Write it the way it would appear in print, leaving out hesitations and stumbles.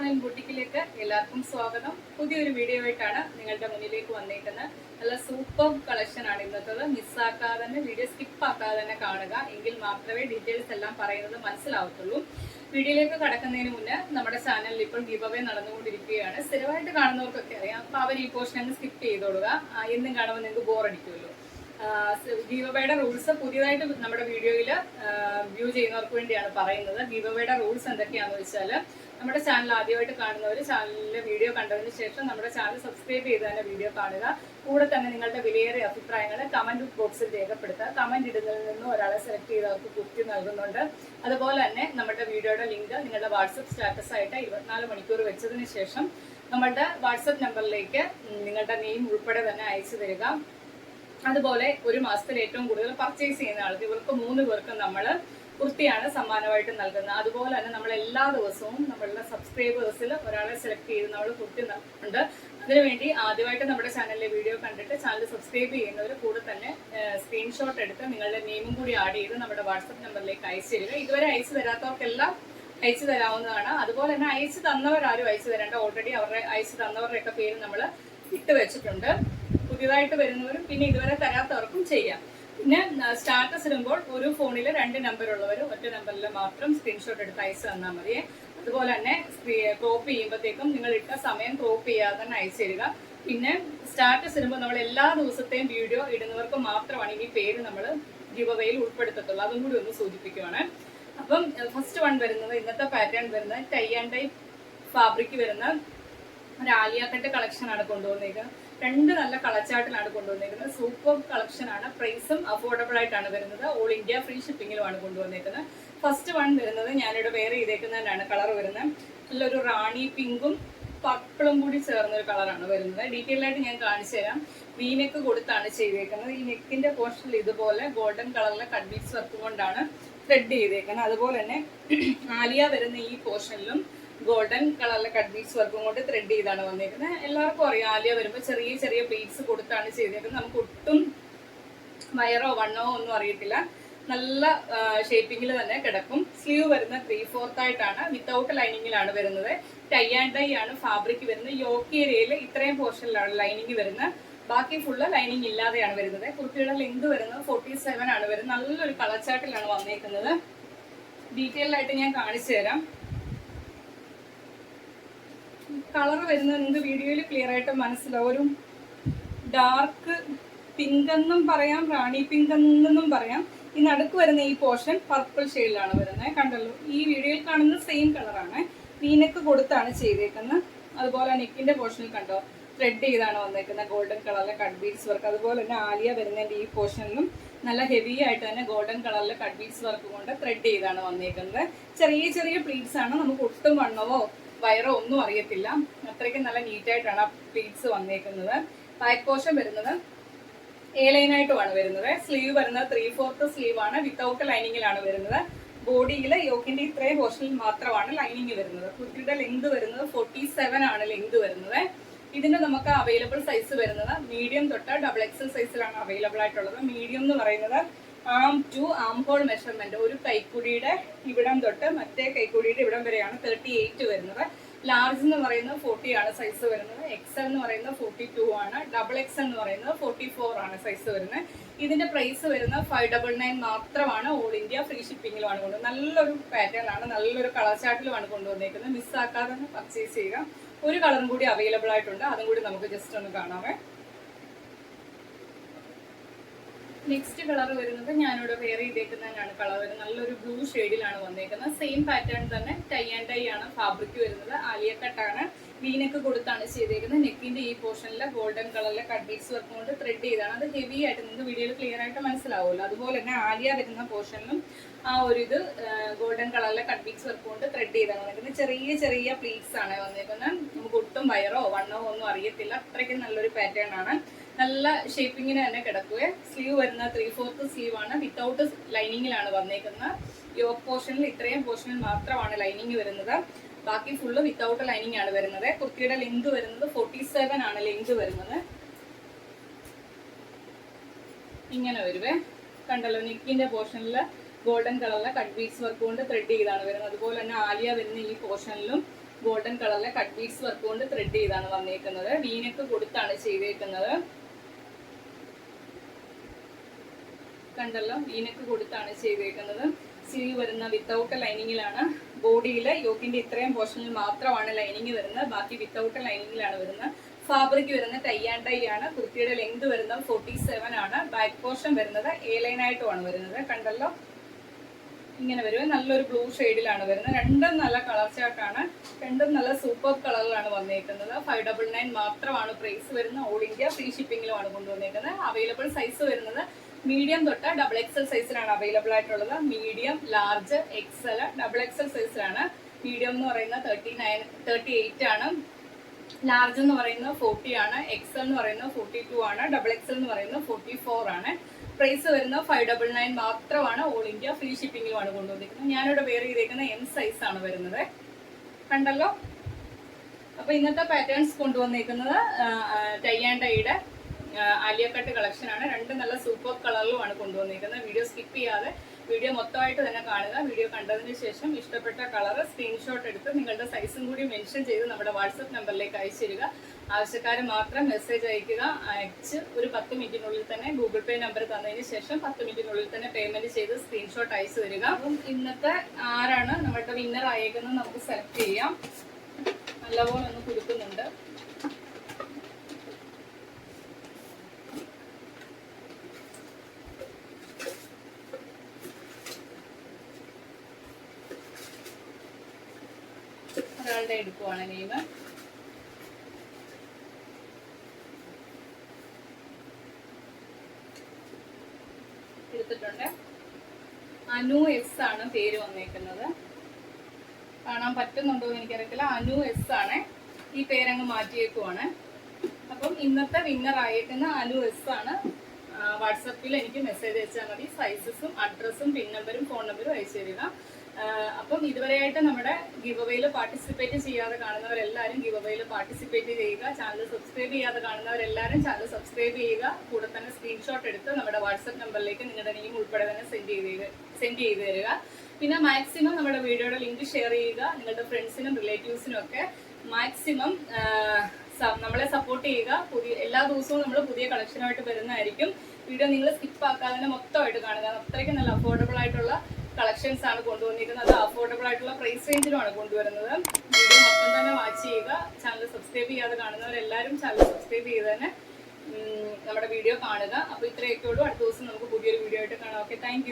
Online ബുട്ടിക്കിലേക്ക് എല്ലാവർക്കും സ്വാഗതം. പുതിയൊരു വീഡിയോ ആയിട്ടാണ് നിങ്ങളുടെ മുന്നിലേക്ക് വന്നേക്കുന്നത്. നല്ല സൂപ്പർ കളക്ഷൻ ആണ് ഇന്നത്തത്. മിസ്സാക്കാതെ തന്നെ വീഡിയോ സ്കിപ്പ് ആക്കാതെ തന്നെ കാണുക, എങ്കിൽ മാത്രമേ ഡീറ്റെയിൽസ് എല്ലാം പറയുന്നത് മനസ്സിലാവത്തുള്ളൂ. വീഡിയോയിലേക്ക് കടക്കുന്നതിന് മുന്നേ നമ്മുടെ ചാനലിൽ ഇപ്പോൾ ഗിവ് അവേ നടന്നുകൊണ്ടിരിക്കുകയാണ്. സ്ഥിരമായിട്ട് കാണുന്നവർക്കൊക്കെ അറിയാം, അപ്പോൾ അവർ ഈ പോർഷൻ അങ്ങ് സ്കിപ്പ് ചെയ്തോടുക. എന്നും കാണുമ്പോൾ നിങ്ങൾക്ക് ബോറടിക്കുമല്ലോ. ഗിവ് അവേയുടെ റൂൾസ് പുതിയതായിട്ട് നമ്മുടെ വീഡിയോയിൽ വ്യൂ ചെയ്യുന്നവർക്ക് വേണ്ടിയാണ് പറയുന്നത്. ഗിവ് അവേയുടെ റൂൾസ് എന്തൊക്കെയാണെന്ന് വെച്ചാൽ, നമ്മുടെ ചാനൽ ആദ്യമായിട്ട് കാണുന്നവർ ചാനലിലെ വീഡിയോ കണ്ടതിന് ശേഷം നമ്മുടെ ചാനൽ സബ്സ്ക്രൈബ് ചെയ്ത് തന്നെ വീഡിയോ കാണുക. കൂടെ തന്നെ നിങ്ങളുടെ വിലയേറിയ അഭിപ്രായങ്ങൾ കമന്റ് ബോക്സിൽ രേഖപ്പെടുത്തുക. കമന്റ് ഇടുന്നതിൽ നിന്ന് ഒരാളെ സെലക്ട് ചെയ്ത് അവർക്ക് കുർത്തി നൽകുന്നുണ്ട്. അതുപോലെ തന്നെ നമ്മുടെ വീഡിയോയുടെ ലിങ്ക് നിങ്ങളുടെ വാട്സപ്പ് സ്റ്റാറ്റസ് ആയിട്ട് 24 മണിക്കൂർ വെച്ചതിന് ശേഷം നമ്മളുടെ വാട്സപ്പ് നമ്പറിലേക്ക് നിങ്ങളുടെ നെയിം ഉൾപ്പെടെ തന്നെ അയച്ചു തരിക. അതുപോലെ ഒരു മാസത്തിൽ ഏറ്റവും കൂടുതൽ പർച്ചേസ് ചെയ്യുന്ന ആൾക്ക് ഇവർക്ക് 3 പേർക്കും നമ്മൾ കുർത്തിയാണ് സമ്മാനമായിട്ട് നൽകുന്നത്. അതുപോലെ തന്നെ നമ്മൾ എല്ലാ ദിവസവും നമ്മളുടെ സബ്സ്ക്രൈബേഴ്സിൽ ഒരാളെ സെലക്ട് ചെയ്ത് നമ്മൾ കുർത്തി നൽകുന്നുണ്ട്. അതിനുവേണ്ടി ആദ്യമായിട്ട് നമ്മുടെ ചാനലിലെ വീഡിയോ കണ്ടിട്ട് ചാനൽ സബ്സ്ക്രൈബ് ചെയ്യുന്നവർ കൂടെ തന്നെ സ്ക്രീൻഷോട്ട് എടുത്ത് നിങ്ങളുടെ നെയിമും കൂടി ആഡ് ചെയ്ത് നമ്മുടെ വാട്സപ്പ് നമ്പറിലേക്ക് അയച്ചു തരിക. ഇതുവരെ അയച്ചു തരാത്തവർക്കെല്ലാം അയച്ചു തരാവുന്നതാണ്. അതുപോലെ തന്നെ അയച്ചു തന്നവരാരും അയച്ചു തരേണ്ട, ഓൾറെഡി അവരുടെ അയച്ചു തന്നവരുടെയൊക്കെ പേര് നമ്മൾ ഇട്ട് വെച്ചിട്ടുണ്ട്. പുതിയതായിട്ട് വരുന്നവരും പിന്നെ ഇതുവരെ തരാത്തവർക്കും ചെയ്യാം. പിന്നെ സ്റ്റാറ്റസ് ഇടുമ്പോൾ ഒരു ഫോണിൽ 2 നമ്പർ ഉള്ളവർ ഒറ്റ നമ്പറിൽ മാത്രം സ്ക്രീൻഷോട്ട് എടുത്ത് അയച്ചു തന്നാൽ മതിയേ. അതുപോലെ തന്നെ ക്രോപ്പ് ചെയ്യുമ്പോഴത്തേക്കും നിങ്ങൾ ഇട്ട സമയം ക്രോപ്പ് ചെയ്യാതെ തന്നെ അയച്ചു തരിക. പിന്നെ സ്റ്റാറ്റസ് ഇടുമ്പോൾ നമ്മൾ എല്ലാ ദിവസത്തെയും വീഡിയോ ഇടുന്നവർക്ക് മാത്രമാണ് ഈ പേര് നമ്മൾ ഗിവ് അവേയിൽ ഉൾപ്പെടുത്തത്തുള്ളൂ. അതും കൂടി ഒന്ന് സൂചിപ്പിക്കുവാണ്. അപ്പം ഫസ്റ്റ് വൺ വരുന്നത്, ഇന്നത്തെ പാറ്റേൺ വരുന്നത് ടൈ ആൻഡ് ഡൈ ഫാബ്രിക് വരുന്ന ഒരു ആലിയ കട്ട് കളക്ഷൻ ആണ് കൊണ്ടുവന്നേക്കുന്നത്. 2 നല്ല കളച്ചാട്ടിലാണ് കൊണ്ടുവന്നേക്കുന്നത്. സൂപ്പർ കളക്ഷൻ ആണ്. പ്രൈസും അഫോർഡബിൾ ആയിട്ടാണ് വരുന്നത്. ഓൾ ഇന്ത്യ ഫ്രീ ഷിപ്പിങ്ങിലുമാണ് കൊണ്ടുവന്നേക്കുന്നത്. ഫസ്റ്റ് വൺ വരുന്നത് ഞാനിവിടെ വെയർ ചെയ്തേക്കുന്നതിനാണ് കളർ വരുന്നത്. നല്ലൊരു റാണി പിങ്കും പർപ്പിളും കൂടി ചേർന്ന ഒരു കളറാണ് വരുന്നത്. ഡീറ്റെയിൽ ആയിട്ട് ഞാൻ കാണിച്ചു തരാം. വീനെക്ക് കൊടുത്താണ് ചെയ്തേക്കുന്നത്. ഈ നെക്കിന്റെ പോർഷനിൽ ഇതുപോലെ ഗോൾഡൻ കളറിലെ കട്ട് ബീഡ്സ് വർക്ക് കൊണ്ടാണ് ത്രെഡ് ചെയ്തേക്കുന്നത്. അതുപോലെ തന്നെ ആലിയ വരുന്ന ഈ പോർഷനിലും ഗോൾഡൻ കളറിലെ കട്ട് ബീഡ്സ് വർക്കും കൊണ്ട് ത്രെഡ് ചെയ്താണ് വന്നേക്കുന്നത്. എല്ലാവർക്കും അറിയാം, ആലിയ വരുമ്പോൾ ചെറിയ ചെറിയ പ്ലീറ്റ്സ് കൊടുത്താണ് ചെയ്തേക്കുന്നത്. നമുക്ക് ഒട്ടും വയറോ വണ്ണോ ഒന്നും അറിയത്തില്ല. നല്ല ഷേപ്പിങ്ങിൽ തന്നെ കിടക്കും. സ്ലീവ് വരുന്ന 3/4 ആയിട്ടാണ്, വിത്തൗട്ട് ലൈനിങ്ങിലാണ് വരുന്നത്. ടൈ ആൻഡ് ഡൈ ആണ് ഫാബ്രിക് വരുന്നത്. യോക്ക് ഏരിയയിൽ ഇത്രയും പോർഷനിലാണ് ലൈനിങ് വരുന്നത്. ബാക്കി ഫുള്ള് ലൈനിങ് ഇല്ലാതെയാണ് വരുന്നത്. കുർത്തിയുടെ ലെങ്ത് വരുന്നത് 47 ആണ് വരുന്നത്. നല്ലൊരു കളച്ചാട്ടിലാണ് വന്നേക്കുന്നത്. ഡീറ്റെയിൽ ആയിട്ട് ഞാൻ കാണിച്ചു തരാം. കളർ വരുന്നത് നിങ്ങൾക്ക് വീഡിയോയിൽ ക്ലിയർ ആയിട്ട് മനസ്സിലാവും. ഒരു ഡാർക്ക് പിങ്ക് എന്നും പറയാം, റാണി പിങ്ക് എന്നും പറയാം. ഈ നടുക്ക് വരുന്ന ഈ പോർഷൻ പർപ്പിൾ ഷെയ്ഡിലാണ് വരുന്നത്. കണ്ടല്ലോ, ഈ വീഡിയോയിൽ കാണുന്ന സെയിം കളറാണ്. വീനെക്ക് കൊടുത്താണ് ചെയ്തേക്കുന്നത്. അതുപോലെ നെക്കിന്റെ പോർഷനിൽ കണ്ടോ, ത്രെഡ് ചെയ്താണ് വന്നേക്കുന്നത്. ഗോൾഡൻ കളറിലെ കട്ട് ബീഡ്സ് വർക്ക്. അതുപോലെ തന്നെ ആലിയ വരുന്നതിന്റെ ഈ പോർഷനിലും നല്ല ഹെവി ആയിട്ട് തന്നെ ഗോൾഡൻ കളറിലെ കട്ട് ബീഡ്സ് വർക്ക് കൊണ്ട് ത്രെഡ് ചെയ്താണ് വന്നേക്കുന്നത്. ചെറിയ ചെറിയ പ്ലീറ്റ്സ് ആണ്. നമുക്ക് ഒട്ടും വണ്ണവോ വയറോ ഒന്നും അറിയത്തില്ല. അത്രയ്ക്ക് നല്ല നീറ്റായിട്ടാണ് ആ പ്ലീറ്റ്സ് വന്നേക്കുന്നത്. ബാക്ക് പോർഷൻ വരുന്നത് എ ലൈനായിട്ടുമാണ് വരുന്നത്. സ്ലീവ് വരുന്നത് 3/4 സ്ലീവ് ആണ്. വിത്തൗട്ട് ലൈനിങ്ങിലാണ് വരുന്നത്. ബോഡിയിൽ യോക്കിന്റെ ഇത്രയും പോർഷനിൽ മാത്രമാണ് ലൈനിങ് വരുന്നത്. കുർത്തിയുടെ ലെങ്ത് വരുന്നത് 47 ആണ് ലെങ്ത് വരുന്നത്. ഇതിന് നമുക്ക് അവൈലബിൾ സൈസ് വരുന്നത് മീഡിയം തൊട്ട് XXL സൈസിലാണ് അവൈലബിൾ ആയിട്ടുള്ളത്. മീഡിയം എന്ന് പറയുന്നത് ആം ടു ആം ഹോൾ മെഷർമെന്റ്, ഒരു കൈക്കുടിയുടെ ഇവിടം തൊട്ട് മറ്റേ കൈക്കുടിയുടെ ഇവിടം വരെയാണ് 38 വരുന്നത്. ലാർജ് എന്ന് പറയുന്നത് 40 ആണ് സൈസ് വരുന്നത്. XL എന്ന് പറയുന്നത് 42 ആണ്. XXL എന്ന് പറയുന്നത് 44 ആണ് സൈസ് വരുന്നത്. ഇതിന്റെ പ്രൈസ് വരുന്നത് 599 മാത്രമാണ്. ഓൾ ഇന്ത്യ ഫ്രീ ഷിപ്പിങ്ങിലുമാണ് കൊണ്ടുവന്നത്. നല്ലൊരു പാറ്റേൺ ആണ്, നല്ലൊരു കളർ ചാർട്ടിലുമാണ് കൊണ്ടുവന്നേക്കുന്നത്. മിസ്സാക്കാതെ തന്നെ പർച്ചേസ് ചെയ്യുക. ഒരു കളറും കൂടി അവൈലബിൾ ആയിട്ടുണ്ട്. അതും കൂടി നമുക്ക് ജസ്റ്റ് ഒന്ന് കാണാവേ. നെക്സ്റ്റ് കളർ വരുന്നത് ഞാനിവിടെ വെയർ ചെയ്തേക്കുന്നതിനാണ് കളർ വരുന്നത്. നല്ലൊരു ബ്ലൂ ഷെയ്ഡിലാണ് വന്നേക്കുന്നത്. സെയിം പാറ്റേൺ തന്നെ ടൈ ആൻഡ് ഡൈ ആണ് ഫാബ്രിക് വരുന്നത്. ആലിയ കട്ടാണ്. വീനെക്ക് കൊടുത്താണ് ചെയ്തേക്കുന്നത്. നെക്കിന്റെ ഈ പോർഷനിൽ ഗോൾഡൻ കളറിലെ കട്ട് ബീഡ്സ് വർക്ക് കൊണ്ട് ത്രെഡ് ചെയ്താണ്. അത് ഹെവി ആയിട്ട് നിങ്ങൾക്ക് വീഡിയോയിൽ ക്ലിയർ ആയിട്ട് മനസ്സിലാവുമല്ലോ. അതുപോലെ തന്നെ ആലിയ വരുന്ന പോർഷനിലും ആ ഒരു ഇത് ഗോൾഡൻ കളറിലെ കട്ട് ബീഡ്സ് വർക്ക് കൊണ്ട് ത്രെഡ് ചെയ്താണ് വന്നേക്കുന്നത്. ചെറിയ ചെറിയ പ്ലീറ്റ്സ് ആണ് വന്നേക്കുന്നത്. നമുക്ക് ഒട്ടും വയറോ വണ്ണോ ഒന്നും അറിയത്തില്ല. അത്രയ്ക്കും നല്ലൊരു പാറ്റേൺ ആണ്. നല്ല ഷേപ്പിങ്ങിന് തന്നെ കിടക്കുക. സ്ലീവ് വരുന്ന 3/4 സ്ലീവ് ആണ്. വിത്തൗട്ട് ലൈനിങ്ങിലാണ് വന്നേക്കുന്നത്. യോക്ക് പോർഷനിൽ ഇത്രയും പോർഷനിൽ മാത്രമാണ് ലൈനിങ് വരുന്നത്. ബാക്കി ഫുള്ള് വിത്തൗട്ട് ലൈനിങ് ആണ് വരുന്നത്. കുർത്തിയുടെ ലെങ്ത് വരുന്നത് 47 ആണ് ലെങ്ത് വരുന്നത്. ഇങ്ങനെ വരുവേ. കണ്ടല്ലോ, നെക്കിന്റെ പോർഷനിൽ ഗോൾഡൻ കളറിലെ കട്ട് ബീഡ്സ് വർക്ക് കൊണ്ട് ത്രെഡ് ചെയ്താണ് വരുന്നത്. അതുപോലെ തന്നെ ആലിയ വരുന്ന ഈ പോർഷനിലും ഗോൾഡൻ കളറിലെ കട്ട് ബീഡ്സ് വർക്ക് കൊണ്ട് ത്രെഡ് ചെയ്താണ് വന്നേക്കുന്നത്. വീനക്ക് കൊടുത്താണ് ചെയ്തേക്കുന്നത്. കണ്ടല്ലോ, വീനക്ക് കൊടുത്താണ് ചെയ്തേക്കുന്നത്. സ്ലീവ് വരുന്ന വിത്തൗട്ട് ലൈനിങ്ങിലാണ്. ബോഡിയിൽ യോക്കിന്റെ ഇത്രയും പോർഷനിൽ മാത്രമാണ് ലൈനിങ് വരുന്നത്, ബാക്കി വിത്തൗട്ട് ലൈനിങ്ങിലാണ് വരുന്നത്. ഫാബ്രിക് വരുന്നത് ടൈ ആൻഡ് ടൈ ആണ്. കുർത്തിയുടെ ലെങ്ത് വരുന്നത് 47 ആണ്. ബാക്ക് പോർഷൻ വരുന്നത് എ ലൈൻ ആയിട്ടുമാണ് വരുന്നത്. കണ്ടല്ലോ, ഇങ്ങനെ വരും. നല്ലൊരു ബ്ലൂ ഷെയ്ഡിലാണ് വരുന്നത്. രണ്ടും നല്ല കളർ ചാർട്ടാണ്. രണ്ടും നല്ല സൂപ്പർ കളറിലാണ് വന്നേക്കുന്നത്. 599 മാത്രമാണ് പ്രൈസ് വരുന്നത്. ഓൾ ഇന്ത്യ ഫ്രീ ഷിപ്പിംഗിലുമാണ് കൊണ്ടുവന്നേക്കുന്നത്. അവൈലബിൾ സൈസ് വരുന്നത് മീഡിയം തൊട്ട് XXL സൈസിലാണ് അവൈലബിൾ ആയിട്ടുള്ളത്. മീഡിയം, ലാർജ്, XL, XXL സൈസിലാണ്. മീഡിയം എന്ന് പറയുന്നത് 38 ആണ്. ലാർജ് എന്ന് പറയുന്നത് 40 ആണ്. XL എന്ന് പറയുന്നത് 42 ആണ്. XXL എന്ന് പറയുന്നത് 44 ആണ്. പ്രൈസ് വരുന്നത് 599 മാത്രമാണ്. ഓൾ ഇന്ത്യ ഫ്രീ ഷിപ്പിംഗിലുമാണ് കൊണ്ടുവന്നിരിക്കുന്നത്. ഞാനിവിടെ വെയർ ചെയ്തേക്കുന്ന M സൈസ് ആണ് വരുന്നത്. കണ്ടല്ലോ, അപ്പൊ ഇന്നത്തെ പാറ്റേൺസ് കൊണ്ടുവന്നിരിക്കുന്നത് ടൈ ആൻഡ് ടൈയുടെ ആലിയ കട്ട് കളക്ഷൻ ആണ്. രണ്ട് നല്ല സൂപ്പർ കളറിലുമാണ് കൊണ്ടുവന്നിരിക്കുന്നത്. വീഡിയോ സ്കിപ്പ് ചെയ്യാതെ വീഡിയോ മൊത്തമായിട്ട് തന്നെ കാണുക. വീഡിയോ കണ്ടതിന് ശേഷം ഇഷ്ടപ്പെട്ട കളർ സ്ക്രീൻഷോട്ട് എടുത്ത് നിങ്ങളുടെ സൈസും കൂടി മെൻഷൻ ചെയ്ത് നമ്മുടെ വാട്സപ്പ് നമ്പറിലേക്ക് അയച്ചു തരിക. ആവശ്യക്കാർ മാത്രം മെസ്സേജ് അയക്കുക. അയച്ച് ഒരു 10 മിനിറ്റിനുള്ളിൽ തന്നെ ഗൂഗിൾ പേ നമ്പർ തന്നതിന് ശേഷം 10 മിനിറ്റിനുള്ളിൽ തന്നെ പേയ്മെന്റ് ചെയ്ത് സ്ക്രീൻഷോട്ട് അയച്ചു തരിക. അപ്പം ഇന്നത്തെ ആരാണ് നമ്മുടെ വിന്നർ ആയേക്കുന്നത് നമുക്ക് സെലക്ട് ചെയ്യാം. നല്ലപോലെ ഒന്ന് കുലുക്കുന്നുണ്ട്. ഒരാളുടെ എടുക്കുവാണ് നെയിം. എടുത്തിട്ടുണ്ട്. അനു എസ് ആണ് പേര് വന്നേക്കുന്നത്. കാണാൻ പറ്റുന്നുണ്ടോ എന്ന് എനിക്കറിയത്തില്ല. അനു എസ് ആണ്. ഈ പേരങ്ങ് മാറ്റിയേക്കുവാണ്. അപ്പം ഇന്നത്തെ വിന്നർ ആയേക്കുന്ന അനു എസ് ആണ്. വാട്സപ്പിൽ എനിക്ക് മെസ്സേജ് അയച്ചാൽ മതി. സൈസസും അഡ്രസ്സും പിൻ നമ്പരും ഫോൺ നമ്പരും അയച്ചു തരിക. അപ്പം ഇതുവരെയായിട്ട് നമ്മുടെ ഗിവ് അവേയിൽ പാർട്ടിസിപ്പേറ്റ് ചെയ്യാതെ കാണുന്നവരെല്ലാവരും ഗിവ് അവേയിൽ പാർട്ടിസിപ്പേറ്റ് ചെയ്യുക. ചാനൽ സബ്സ്ക്രൈബ് ചെയ്യാതെ കാണുന്നവരെല്ലാവരും ചാനൽ സബ്സ്ക്രൈബ് ചെയ്യുക. കൂടെ തന്നെ സ്ക്രീൻഷോട്ട് എടുത്ത് നമ്മുടെ വാട്സപ്പ് നമ്പറിലേക്ക് നിങ്ങളുടെ നെയിം ഉൾപ്പെടെ തന്നെ സെൻഡ് ചെയ്ത് തരിക. പിന്നെ മാക്സിമം നമ്മുടെ വീഡിയോയുടെ ലിങ്ക് ഷെയർ ചെയ്യുക. നിങ്ങളുടെ ഫ്രണ്ട്സിനും റിലേറ്റീവ്സിനും ഒക്കെ മാക്സിമം നമ്മളെ സപ്പോർട്ട് ചെയ്യുക. എല്ലാ ദിവസവും നമ്മൾ പുതിയ കളക്ഷനുമായിട്ട് വരുന്നതായിരിക്കും. വീഡിയോ നിങ്ങൾ സ്കിപ്പ് ആക്കാതെ തന്നെ മൊത്തമായിട്ട് കാണുക. അത്രയ്ക്ക് നല്ല അഫോർഡബിൾ ആയിട്ടുള്ള കളക്ഷൻസ് ആണ് കൊണ്ടുവന്നിരിക്കുന്നത്. അഫോർഡബിൾ ആയിട്ടുള്ള പ്രൈസ് റേഞ്ചിലുമാണ് കൊണ്ടുവരുന്നത്. വീഡിയോ മൊത്തം തന്നെ വാച്ച് ചെയ്യുക. ചാനൽ സബ്സ്ക്രൈബ് ചെയ്യാതെ കാണുന്നവരെല്ലാവരും ചാനൽ സബ്സ്ക്രൈബ് ചെയ്ത് തന്നെ നമ്മുടെ വീഡിയോ കാണുക. അപ്പോൾ ഇത്രയൊക്കെ ഉള്ളൂ. അടുത്ത ദിവസം നമുക്ക് പുതിയൊരു വീഡിയോ ആയിട്ട് കാണാം. Okay, thank